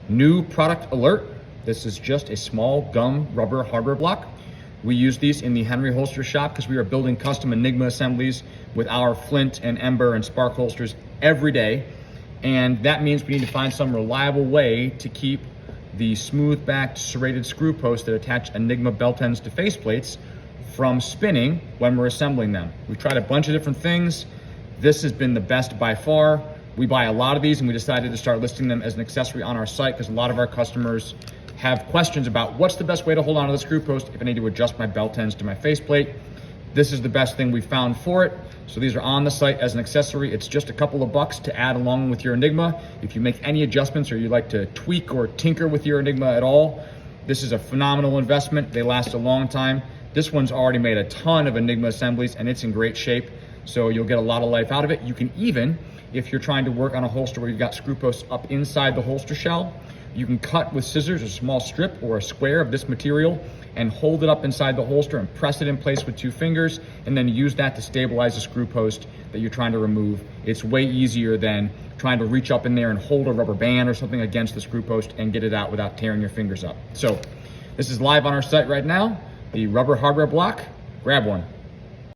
New product alert. This is just a small gum rubber hardware block. We use these in the Henry holster shop because we are building custom Enigma assemblies with our flint and ember and spark holsters every day. And that means we need to find some reliable way to keep the smooth backed serrated screw posts that attach Enigma belt ends to faceplates from spinning when we're assembling them. We've tried a bunch of different things. This has been the best by far. We buy a lot of these and we decided to start listing them as an accessory on our site because a lot of our customers have questions about what's the best way to hold on to the screw post if I need to adjust my belt ends to my faceplate. This is the best thing we found for it. So these are on the site as an accessory. It's just a couple of bucks to add along with your Enigma. If you make any adjustments or you like to tweak or tinker with your Enigma at all, this is a phenomenal investment. They last a long time. This one's already made a ton of Enigma assemblies and it's in great shape. So you'll get a lot of life out of it. You can even, if you're trying to work on a holster where you've got screw posts up inside the holster shell, you can cut with scissors a small strip or a square of this material and hold it up inside the holster and press it in place with 2 fingers and then use that to stabilize the screw post that you're trying to remove. It's way easier than trying to reach up in there and hold a rubber band or something against the screw post and get it out without tearing your fingers up. So this is live on our site right now, the rubber hardware block. Grab one.